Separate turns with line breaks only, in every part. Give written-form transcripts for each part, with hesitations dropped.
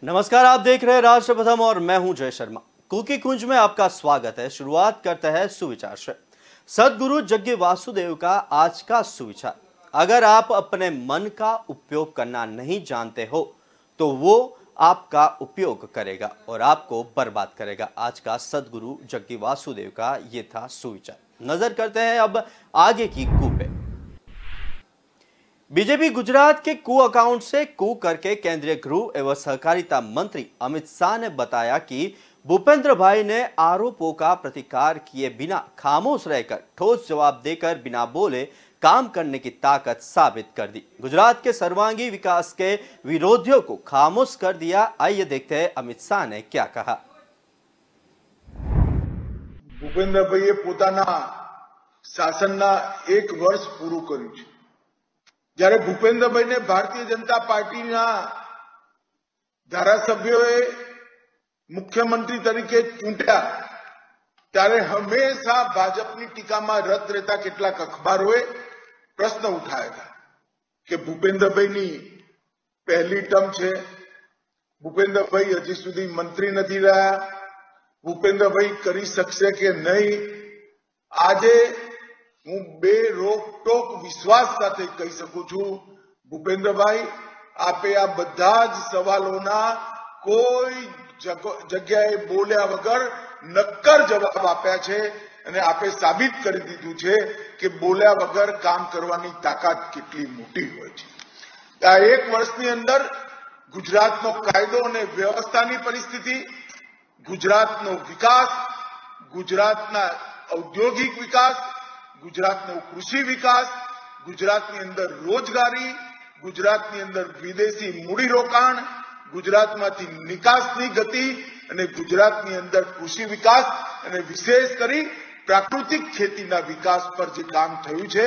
नमस्कार, आप देख रहे हैं राष्ट्र प्रथम और मैं हूं जय शर्मा। कुकी कुंज में आपका स्वागत है। शुरुआत करते हैं सुविचार से। सद्गुरु जग्गी वासुदेव का आज का सुविचार। अगर आप अपने मन का उपयोग करना नहीं जानते हो तो वो आपका उपयोग करेगा और आपको बर्बाद करेगा। आज का सद्गुरु जग्गी वासुदेव का ये था सुविचार। नजर करते हैं अब आगे की कू पे। बीजेपी गुजरात के कू अकाउंट से कू करके केंद्रीय गृह एवं सहकारिता मंत्री अमित शाह ने बताया कि भूपेंद्र भाई ने आरोपों का प्रतिकार किए बिना खामोश रहकर ठोस जवाब देकर बिना बोले काम करने की ताकत साबित कर दी। गुजरात के सर्वांगीण विकास के विरोधियों को खामोश कर दिया। आइए देखते हैं अमित शाह ने क्या कहा।
भूपेंद्र भाई पोताना शासनना 1 वर्ष पूરું કર્યું છે। જ્યારે ભૂપેન્દ્રભાઈને ભારતીય જનતા પાર્ટીના ધારાસભ્યોએ મુખ્યમંત્રી તરીકે ચૂંટ્યા ત્યારે હંમેશા ભાજપની ટીકામાં રત રહેતા કેટલાક અખબારોએ પ્રશ્ન ઉઠાવ્યા હતા કે ભૂપેન્દ્રભાઈની પહેલી ટર્મ છે, ભૂપેન્દ્રભાઈ હજી સુધી મંત્રી નથી રહ્યા, ભૂપેન્દ્રભાઈ કરી શકશે કે નહીં। આજે હું બે રોકટોક વિશ્વાસ સાથે કહી શકું છું, ભૂપેન્દ્રભાઈ આપે આ બધા જ સવાલોના કોઈ જગ્યાએ બોલ્યા વગર નક્કર જવાબ આપ્યા છે અને આપે સાબિત કરી દીધું છે કે બોલ્યા વગર કામ કરવાની તાકાત કેટલી મોટી હોય છે। આ 1 વર્ષની અંદર ગુજરાતનો કાયદો અને વ્યવસ્થાની પરિસ્થિતિ, ગુજરાતનો વિકાસ, ગુજરાતના ઔદ્યોગિક વિકાસ, ગુજરાતનો કૃષિ વિકાસ, ગુજરાતની અંદર રોજગારી, ગુજરાતની અંદર વિદેશી મૂડીરોકાણ, ગુજરાતમાંથી નિકાસની ગતિ અને ગુજરાતની અંદર કૃષિ વિકાસ અને વિશેષ કરી પ્રાકૃતિક ખેતીના વિકાસ પર જે કામ થયું છે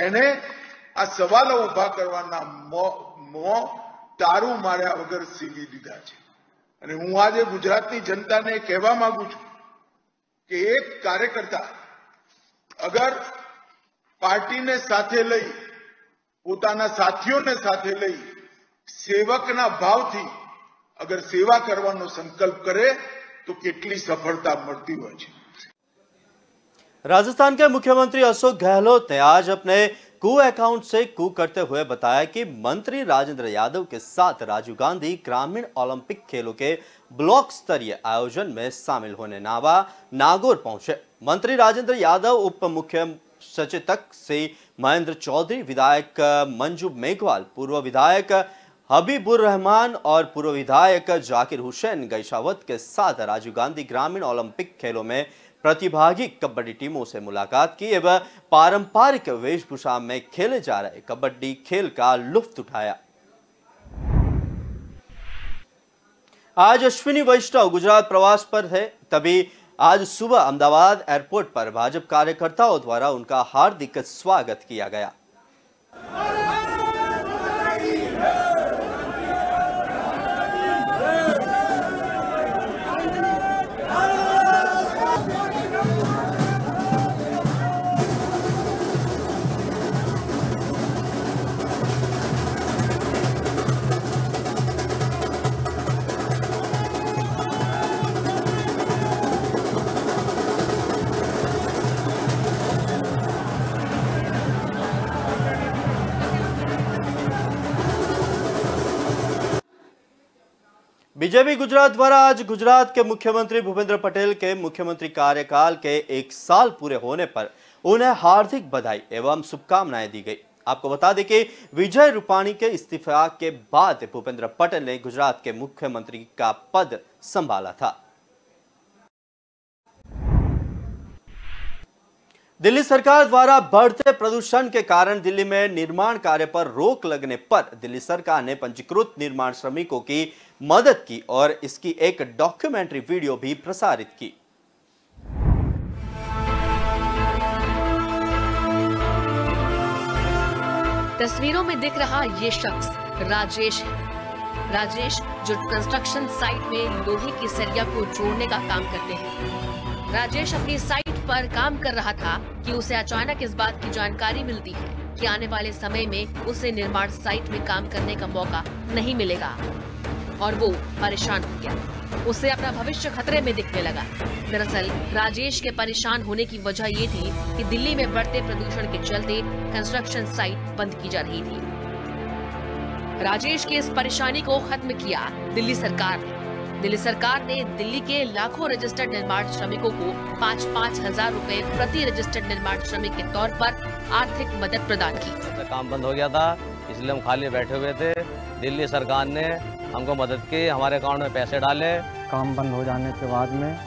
એને આ સવાલો ઉભા કરવાના મોં તારું માર્યા વગર સીવી દીધા છે। અને હું આજે ગુજરાતની જનતાને કહેવા માંગુ છું કે એક કાર્યકર્તા अगर पार्टी ने साथे लई, पोताना साथियों ने साथे लई, सेवकना भावथी अगर सेवा करवानो संकल्प करे तो केटली सफलता मळती होय छे।
राजस्थान के मुख्यमंत्री अशोक गहलोत ने आज अपने कू अकाउंट से कू करते हुए बताया कि मंत्री राजेंद्र यादव के साथ राजीव गांधी ग्रामीण ओलंपिक खेलों के ब्लॉक स्तरीय आयोजन में शामिल होने नागौर पहुंचे। मंत्री राजेंद्र यादव, उप मुख्य सचेतक से महेंद्र चौधरी, विधायक मंजू मेघवाल, पूर्व विधायक हबीबुर रहमान और पूर्व विधायक जाकिर हुसैन गैशावत के साथ राजीव गांधी ग्रामीण ओलंपिक खेलों में प्रतिभागी कबड्डी टीमों से मुलाकात की एवं पारंपरिक वेशभूषा में खेले जा रहे कबड्डी खेल का लुत्फ उठाया। आज अश्विनी वैष्णव गुजरात प्रवास पर थे, तभी आज सुबह अहमदाबाद एयरपोर्ट पर भाजपा कार्यकर्ताओं द्वारा उनका हार्दिक स्वागत किया गया। बीजेपी गुजरात द्वारा आज गुजरात के मुख्यमंत्री भूपेंद्र पटेल के मुख्यमंत्री कार्यकाल के 1 साल पूरे होने पर उन्हें हार्दिक बधाई एवं शुभकामनाएं दी गई। आपको बता दें कि विजय रूपाणी के इस्तीफा के बाद भूपेंद्र पटेल ने गुजरात के मुख्यमंत्री का पद संभाला था। दिल्ली सरकार द्वारा बढ़ते प्रदूषण के कारण दिल्ली में निर्माण कार्य पर रोक लगने पर दिल्ली सरकार ने पंजीकृत निर्माण श्रमिकों की मदद की और इसकी एक डॉक्यूमेंट्री वीडियो भी प्रसारित की।
तस्वीरों में दिख रहा ये शख्स राजेश है। राजेश जो कंस्ट्रक्शन साइट में लोहे की सरिया को जोड़ने का काम करते हैं। राजेश अपनी साइट पर काम कर रहा था कि उसे अचानक इस बात की जानकारी मिलती है कि आने वाले समय में उसे निर्माण साइट में काम करने का मौका नहीं मिलेगा। और वो परेशान हो गया। उससे अपना भविष्य खतरे में दिखने लगा। दरअसल राजेश के परेशान होने की वजह ये थी कि दिल्ली में बढ़ते प्रदूषण के चलते कंस्ट्रक्शन साइट बंद की जा रही थी। राजेश की इस परेशानी को खत्म किया दिल्ली सरकार ने। दिल्ली सरकार ने दिल्ली के लाखों रजिस्टर्ड निर्माण श्रमिकों को 5-5 हजार रुपए प्रति रजिस्टर्ड निर्माण श्रमिक के तौर पर आर्थिक मदद प्रदान की।
काम बंद हो गया था, इसलिए हम खाली बैठे हुए थे। दिल्ली सरकार ने हमको मदद की, हमारे अकाउंट में पैसे डाले।
काम बंद हो जाने के बाद में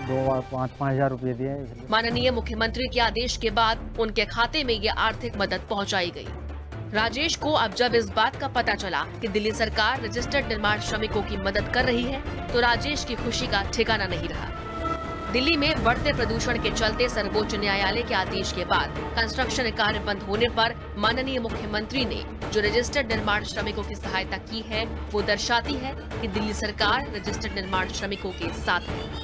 2-5 हजार रुपए दिए।
माननीय मुख्यमंत्री के आदेश के बाद उनके खाते में ये आर्थिक मदद पहुंचाई गई। राजेश को अब जब इस बात का पता चला कि दिल्ली सरकार रजिस्टर्ड निर्माण श्रमिकों की मदद कर रही है, तो राजेश की खुशी का ठिकाना नहीं रहा। दिल्ली में बढ़ते प्रदूषण के चलते सर्वोच्च न्यायालय के आदेश के बाद कंस्ट्रक्शन कार्य बंद होने पर माननीय मुख्यमंत्री ने जो रजिस्टर्ड निर्माण श्रमिकों की सहायता की है, वो दर्शाती है कि दिल्ली सरकार रजिस्टर्ड निर्माण श्रमिकों के साथ है।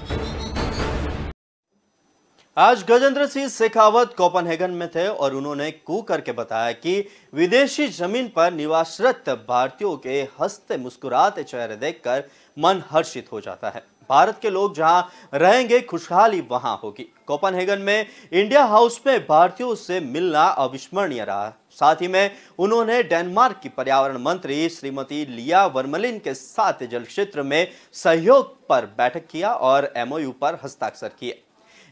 आज गजेंद्र सिंह शेखावत कोपेनहेगन में थे और उन्होंने कू करके बताया कि विदेशी जमीन पर निवासरत भारतीयों के हंसते मुस्कुराते चेहरे देखकर मन हर्षित हो जाता है। भारत के लोग जहां रहेंगे, खुशहाली वहां होगी। कोपेनहेगन में इंडिया हाउस में भारतीयों से मिलना अविस्मरणीय रहा। साथ ही में उन्होंने डेनमार्क की पर्यावरण मंत्री श्रीमती लिया वर्मलिन के साथ जल क्षेत्र में सहयोग पर बैठक किया और MOU पर हस्ताक्षर किए।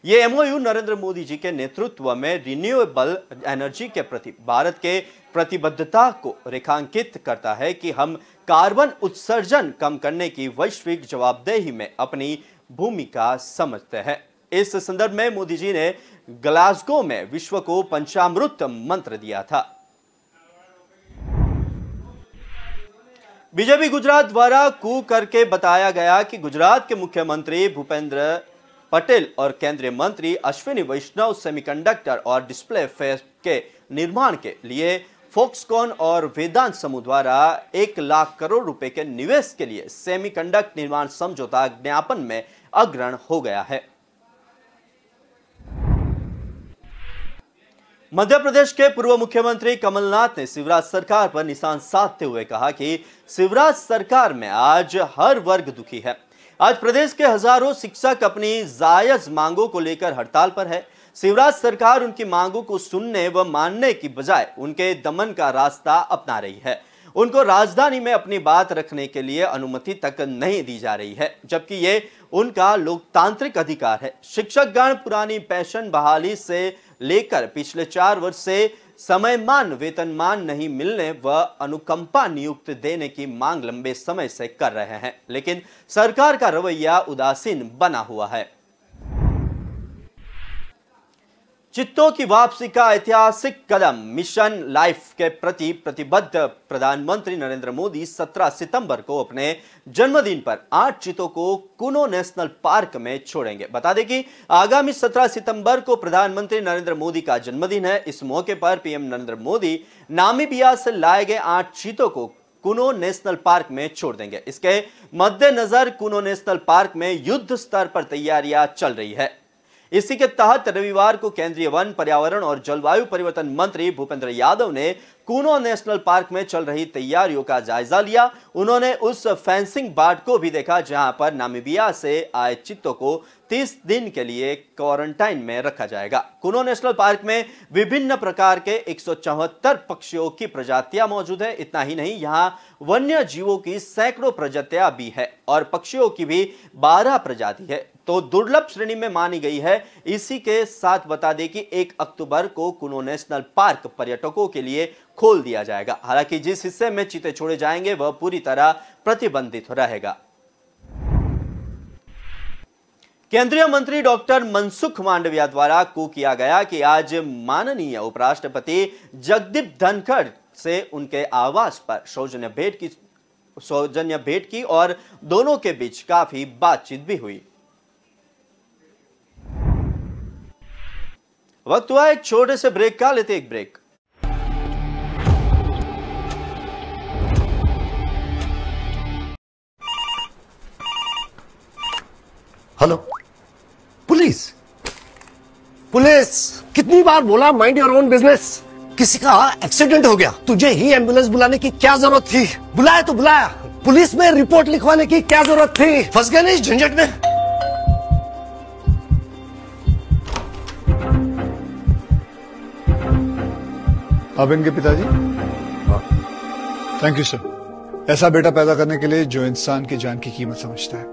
ये MOU नरेंद्र मोदी जी के नेतृत्व में रिन्यूएबल एनर्जी के प्रति भारत के प्रतिबद्धता को रेखांकित करता है कि हम कार्बन उत्सर्जन कम करने की वैश्विक जवाबदेही में अपनी भूमिका समझते हैं। इस संदर्भ में मोदी जी ने ग्लासगो में विश्व को पंचामृत मंत्र दिया था। बीजेपी गुजरात द्वारा कू करके बताया गया कि गुजरात के मुख्यमंत्री भूपेंद्र पटेल और केंद्रीय मंत्री अश्विनी वैष्णव सेमीकंडक्टर और डिस्प्ले फेस के निर्माण के लिए फॉक्सकॉन और वेदांत समूह द्वारा 1 लाख करोड़ रुपए के निवेश के लिए सेमीकंडक्टर निर्माण समझौता ज्ञापन में अग्रणी हो गया है। मध्य प्रदेश के पूर्व मुख्यमंत्री कमलनाथ ने शिवराज सरकार पर निशान साधते हुए कहा कि शिवराज सरकार में आज हर वर्ग दुखी है। आज प्रदेश के हजारों शिक्षक अपनी जायज मांगों को लेकर हड़ताल पर है। शिवराज सरकार उनकी मांगों को सुनने व मानने की बजाय उनके दमन का रास्ता अपना रही है। उनको राजधानी में अपनी बात रखने के लिए अनुमति तक नहीं दी जा रही है, जबकि ये उनका लोकतांत्रिक अधिकार है। शिक्षकगण पुरानी पेंशन बहाली से लेकर पिछले 4 वर्ष से समयमान वेतनमान नहीं मिलने व अनुकंपा नियुक्त देने की मांग लंबे समय से कर रहे हैं, लेकिन सरकार का रवैया उदासीन बना हुआ है। चित्तों की वापसी का ऐतिहासिक कदम मिशन लाइफ के प्रति प्रतिबद्ध प्रधानमंत्री नरेंद्र मोदी 17 सितंबर को अपने जन्मदिन पर 8 चितों को कुनो नेशनल पार्क में छोड़ेंगे। बता दें कि आगामी 17 सितंबर को प्रधानमंत्री नरेंद्र मोदी का जन्मदिन है। इस मौके पर पीएम नरेंद्र मोदी नामीबिया से लाए गए 8 चीतों को कुनो नेशनल पार्क में छोड़ देंगे। इसके मद्देनजर कुनो नेशनल पार्क में युद्ध स्तर पर तैयारियां चल रही है। इसी के तहत रविवार को केंद्रीय वन, पर्यावरण और जलवायु परिवर्तन मंत्री भूपेंद्र यादव ने कुनो नेशनल पार्क में चल रही तैयारियों का जायजा लिया। उन्होंने उस फेंसिंग बाड़ को भी देखा जहां पर नामीबिया से आए चित्तों को 30 दिन के लिए क्वारंटाइन में रखा जाएगा। कुनो नेशनल पार्क में विभिन्न प्रकार के 174 पक्षियों की प्रजातियां मौजूद है। इतना ही नहीं, यहाँ वन्य जीवों की सैकड़ों प्रजातियां भी है और पक्षियों की भी 12 प्रजाति है, तो दुर्लभ श्रेणी में मानी गई है। इसी के साथ बता दें कि 1 अक्टूबर को कुनो नेशनल पार्क पर्यटकों के लिए खोल दिया जाएगा। हालांकि जिस हिस्से में चीते छोड़े जाएंगे वह पूरी तरह प्रतिबंधित रहेगा। केंद्रीय मंत्री डॉक्टर मनसुख मांडविया द्वारा कू किया गया कि आज माननीय उपराष्ट्रपति जगदीप धनखड़ से उनके आवास पर सौजन्य भेंट की और दोनों के बीच काफी बातचीत भी हुई। वक्त हुआ एक छोटे से ब्रेक का, लेते एक ब्रेक।
हेलो पुलिस, पुलिस कितनी बार बोला माइंड योर ओन बिजनेस। किसी का एक्सीडेंट हो गया, तुझे ही एम्बुलेंस बुलाने की क्या जरूरत थी? बुलाया तो बुलाया, पुलिस में रिपोर्ट लिखवाने की क्या जरूरत थी? फंस गए नहीं इस झंझट में।
आप इनके पिताजी? Thank you sir. ऐसा बेटा पैदा करने के लिए जो इंसान की जान की कीमत समझता है।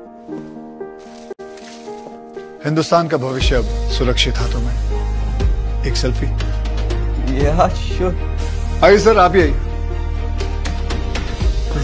हिंदुस्तान का भविष्य अब सुरक्षित हाथों में। एक सेल्फी। आइए सर, आप ही आइए।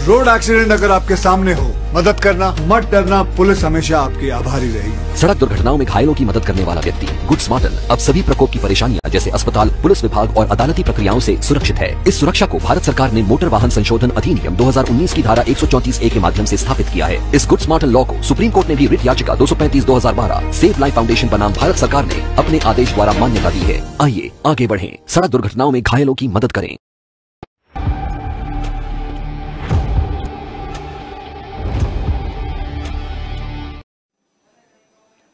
रोड एक्सीडेंट अगर आपके सामने हो, मदद करना मत डरना, पुलिस हमेशा आपकी आभारी रहेगी।
सड़क दुर्घटनाओं में घायलों की मदद करने वाला व्यक्ति गुड स्मार्टन अब सभी प्रकोप की परेशानियां जैसे अस्पताल, पुलिस विभाग और अदालती प्रक्रियाओं से सुरक्षित है। इस सुरक्षा को भारत सरकार ने मोटर वाहन संशोधन अधिनियम 2019 की धारा 134A के माध्यम से स्थापित किया है। इस गुड स्मार्टन लॉ को सुप्रीम कोर्ट ने भी रिट याचिका 235/2012 सेव लाइफ फाउंडेशन बनाम भारत सरकार ने अपने आदेश द्वारा मान्यता दी है। आइए आगे बढ़ें, सड़क दुर्घटनाओं में घायलों की मदद करें।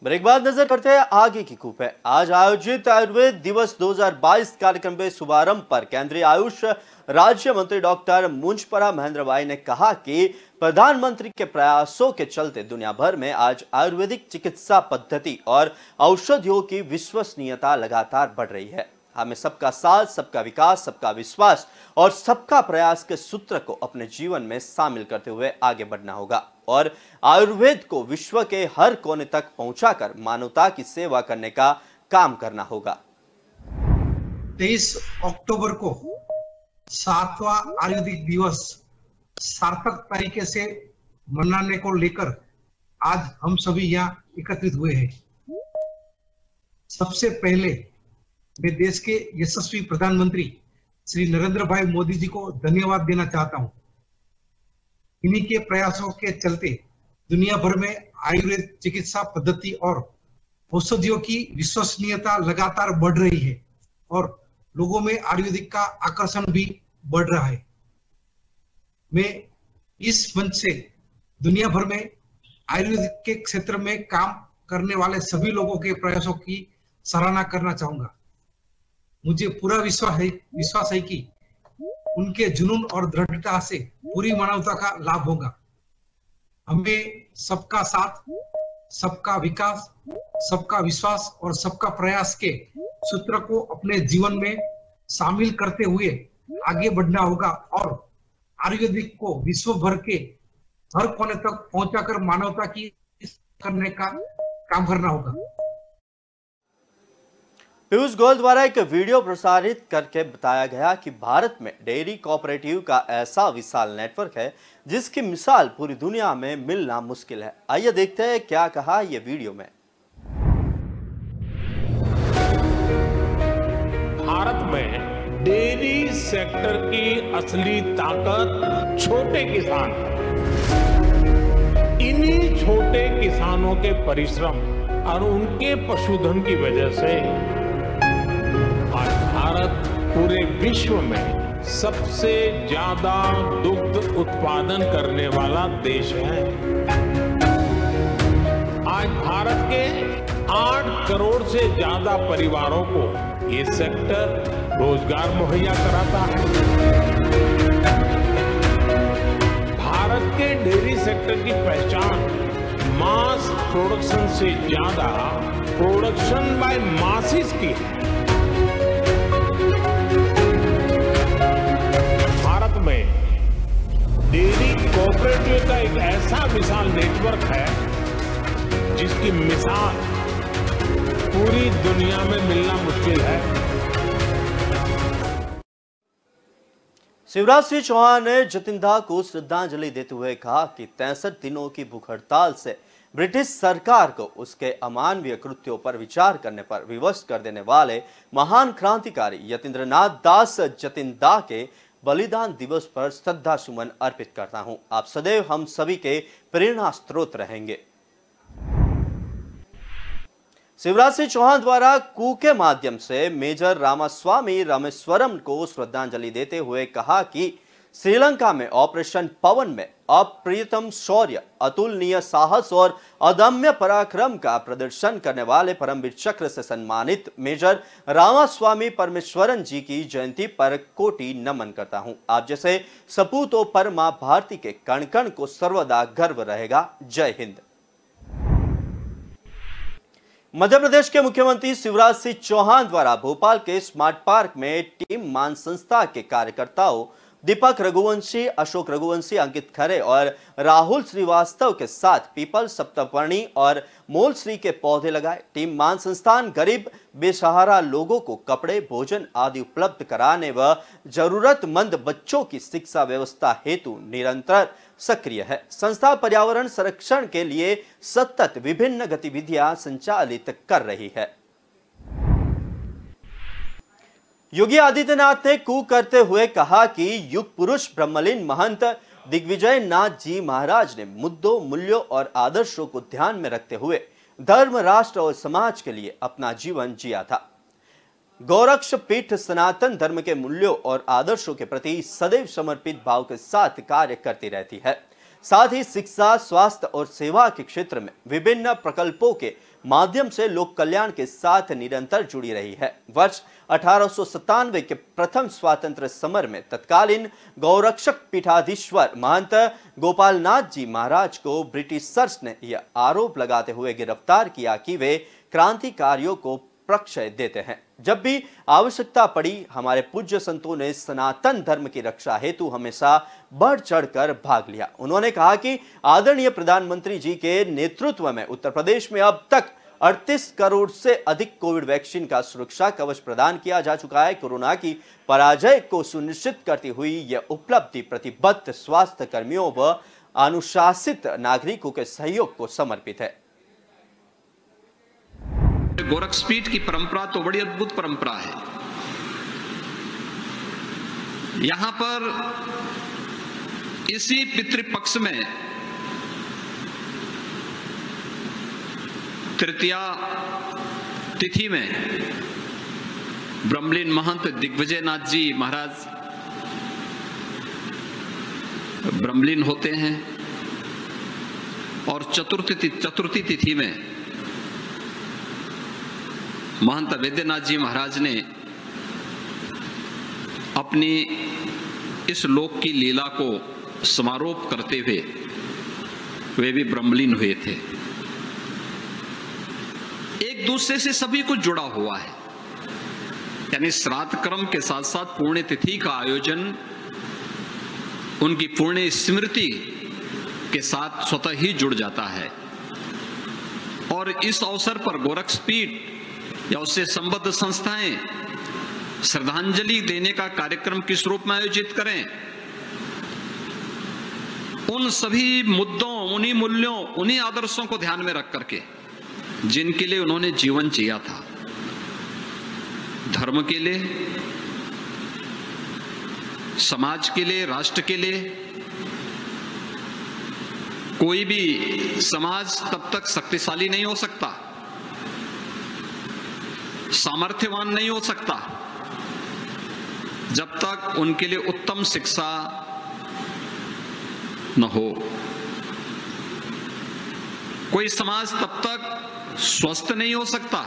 ब्रेक बाद नजर करते हैं आगे की कूप है। आज आयोजित आयुर्वेद दिवस 2022 कार्यक्रम के शुभारंभ पर केंद्रीय आयुष राज्य मंत्री डॉक्टर मुंजपरा महेंद्र भाई ने कहा कि प्रधानमंत्री के प्रयासों के चलते दुनिया भर में आज आयुर्वेदिक चिकित्सा पद्धति और औषधियों की विश्वसनीयता लगातार बढ़ रही है। हमें सबका साथ, सबका विकास, सबका विश्वास और सबका प्रयास के सूत्र को अपने जीवन में शामिल करते हुए आगे बढ़ना होगा और आयुर्वेद को विश्व के हर कोने तक पहुंचाकर मानवता की सेवा करने का काम करना होगा।
23 अक्टूबर को 7वां आयुर्वेदिक दिवस सार्थक तरीके से मनाने को लेकर आज हम सभी यहाँ एकत्रित हुए हैं। सबसे पहले मैं देश के यशस्वी प्रधानमंत्री श्री नरेंद्र भाई मोदी जी को धन्यवाद देना चाहता हूं। इन्हीं के प्रयासों के चलते दुनिया भर में आयुर्वेद चिकित्सा पद्धति और औषधियों की विश्वसनीयता लगातार बढ़ रही है और लोगों में आयुर्वेदिक का आकर्षण भी बढ़ रहा है। मैं इस मंच से दुनिया भर में आयुर्वेदिक के क्षेत्र में काम करने वाले सभी लोगों के प्रयासों की सराहना करना चाहूंगा। मुझे पूरा विश्वास है कि उनके जुनून और दृढ़ता से पूरी मानवता का लाभ होगा। हमें सबका साथ, सबका विकास, सबका विश्वास और सबका प्रयास के सूत्र को अपने जीवन में शामिल करते हुए आगे बढ़ना होगा और आयुर्वेदिक को विश्व भर के हर कोने तक पहुंचाकर मानवता की करने का काम करना होगा।
पीयूष गोयल द्वारा एक वीडियो प्रसारित करके बताया गया कि भारत में डेयरी कोऑपरेटिव का ऐसा विशाल नेटवर्क है जिसकी मिसाल पूरी दुनिया में मिलना मुश्किल है। आइए देखते हैं क्या कहा ये वीडियो में।
भारत में डेयरी सेक्टर की असली ताकत छोटे किसान हैं। इन्हीं छोटे किसानों के परिश्रम और उनके पशुधन की वजह से आज भारत पूरे विश्व में सबसे ज्यादा दुग्ध उत्पादन करने वाला देश है। आज भारत के 8 करोड़ से ज्यादा परिवारों को ये सेक्टर रोजगार मुहैया कराता है। भारत के डेयरी सेक्टर की पहचान मास प्रोडक्शन से ज्यादा प्रोडक्शन बाय मासिस की है। भारत में डेयरी कोऑपरेटिव का एक ऐसा विशाल नेटवर्क है जिसकी मिसाल पूरी दुनिया में मिलना मुश्किल है।
शिवराज सिंह चौहान ने जतिन दा को श्रद्धांजलि देते हुए कहा कि 63 दिनों की भूख हड़ताल से ब्रिटिश सरकार को उसके अमानवीय कृत्यों पर विचार करने पर विवश कर देने वाले महान क्रांतिकारी यतीन्द्रनाथ दास जतिन दा के बलिदान दिवस पर श्रद्धा सुमन अर्पित करता हूं। आप सदैव हम सभी के प्रेरणा स्रोत रहेंगे। शिवराज सिंह चौहान द्वारा कू के माध्यम से मेजर रामास्वामी रामेश्वरम को श्रद्धांजलि देते हुए कहा कि श्रीलंका में ऑपरेशन पवन में अप्रियतम शौर्य, अतुलनीय साहस और अदम्य पराक्रम का प्रदर्शन करने वाले परमवीर चक्र से सम्मानित मेजर रामास्वामी परमेश्वरन जी की जयंती पर कोटि नमन करता हूं। आप जैसे सपूतों पर मां भारती के कण कण को सर्वदा गर्व रहेगा। जय हिंद। मध्य प्रदेश के मुख्यमंत्री शिवराज सिंह चौहान द्वारा भोपाल के स्मार्ट पार्क में टीम मान संस्था के कार्यकर्ताओं दीपक रघुवंशी, अशोक रघुवंशी, अंकित खरे और राहुल श्रीवास्तव के साथ पीपल, सप्तपर्णी और मोलश्री के पौधे लगाए। टीम मान संस्थान गरीब बेसहारा लोगों को कपड़े, भोजन आदि उपलब्ध कराने व जरूरतमंद बच्चों की शिक्षा व्यवस्था हेतु निरंतर सक्रिय है। संस्था पर्यावरण संरक्षण के लिए सतत विभिन्न गतिविधियां संचालित कर रही है। योगी आदित्यनाथ ने कू करते हुए कहा कि युग पुरुष ब्रह्मलीन महंत दिग्विजय नाथ जी महाराज ने मुद्दों, मूल्यों और आदर्शों को ध्यान में रखते हुए धर्म, राष्ट्र और समाज के लिए अपना जीवन जिया था। गौरक्ष पीठ सनातन धर्म के मूल्यों और आदर्शों के प्रति सदैव समर्पित भाव के साथ कार्य करती रहती है। साथ ही शिक्षा, स्वास्थ्य और सेवा के क्षेत्र में विभिन्न प्रकल्पों के माध्यम से लोक कल्याण के साथ निरंतर जुड़ी रही है। वर्ष 1897 के प्रथम स्वातंत्र समर में तत्कालीन गौरक्षक पीठाधीश्वर महंत गोपालनाथ जी महाराज को ब्रिटिशर्स ने यह आरोप लगाते हुए गिरफ्तार किया कि वे क्रांतिकारियों को प्रश्रय देते हैं। जब भी आवश्यकता पड़ी, हमारे पूज्य संतों ने सनातन धर्म की रक्षा हेतु हमेशा बढ़ चढ़कर भाग लिया। उन्होंने कहा कि आदरणीय प्रधानमंत्री जी के नेतृत्व में उत्तर प्रदेश में अब तक 38 करोड़ से अधिक कोविड वैक्सीन का सुरक्षा कवच प्रदान किया जा चुका है। कोरोना की पराजय को सुनिश्चित करती हुई यह उपलब्धि प्रतिबद्ध स्वास्थ्य कर्मियों व अनुशासित नागरिकों के सहयोग को समर्पित है।
गोरक्षपीठ की परंपरा तो बड़ी अद्भुत परंपरा है। यहां पर इसी पितृपक्ष में तृतीया तिथि में ब्रह्मलीन महंत दिग्विजय नाथ जी महाराज ब्रह्मलीन होते हैं और चतुर्थी तिथि में महंत वैद्यनाथ जी महाराज ने अपनी इस लोक की लीला को समारोप करते हुए वे भी ब्रह्मलीन हुए थे। एक दूसरे से सभी कुछ जुड़ा हुआ है, यानी श्राद्ध कर्म के साथ साथ पुण्य तिथि का आयोजन उनकी पुण्य स्मृति के साथ स्वतः ही जुड़ जाता है। और इस अवसर पर गोरक्षपीठ या उससे संबद्ध संस्थाएं श्रद्धांजलि देने का कार्यक्रम किस रूप में आयोजित करें, उन सभी मुद्दों, उन्हीं मूल्यों, उन्हीं आदर्शों को ध्यान में रख करके जिनके लिए उन्होंने जीवन जिया था, धर्म के लिए, समाज के लिए, राष्ट्र के लिए। कोई भी समाज तब तक शक्तिशाली नहीं हो सकता, सामर्थ्यवान नहीं हो सकता, जब तक उनके लिए उत्तम शिक्षा न हो। कोई समाज तब तक स्वस्थ नहीं हो सकता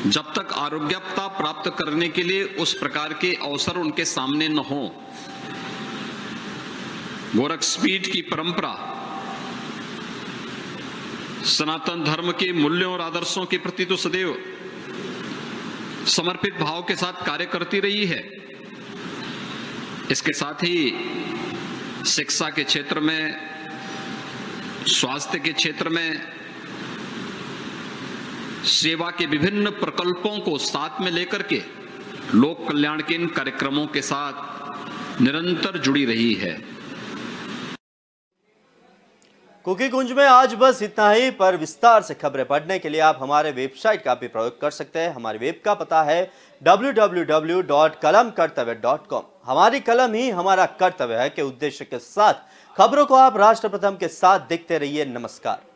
जब तक आरोग्यता प्राप्त करने के लिए उस प्रकार के अवसर उनके सामने न हो। गोरक्षपीठ की परंपरा सनातन धर्म के मूल्यों और आदर्शों के प्रति तो सदैव समर्पित भाव के साथ कार्य करती रही है। इसके साथ ही शिक्षा के क्षेत्र में, स्वास्थ्य के क्षेत्र में, सेवा के विभिन्न प्रकल्पों को साथ में लेकर के लोक कल्याण के इन कार्यक्रमों के साथ निरंतर जुड़ी रही है।
कुकी कुंज में आज बस इतना ही, पर विस्तार से खबरें पढ़ने के लिए आप हमारे वेबसाइट का भी प्रयोग कर सकते हैं। हमारे वेब का पता है www.kalamkartavya.com। हमारी कलम ही हमारा कर्तव्य है के उद्देश्य के साथ खबरों को आप राष्ट्र प्रथम के साथ देखते रहिए। नमस्कार।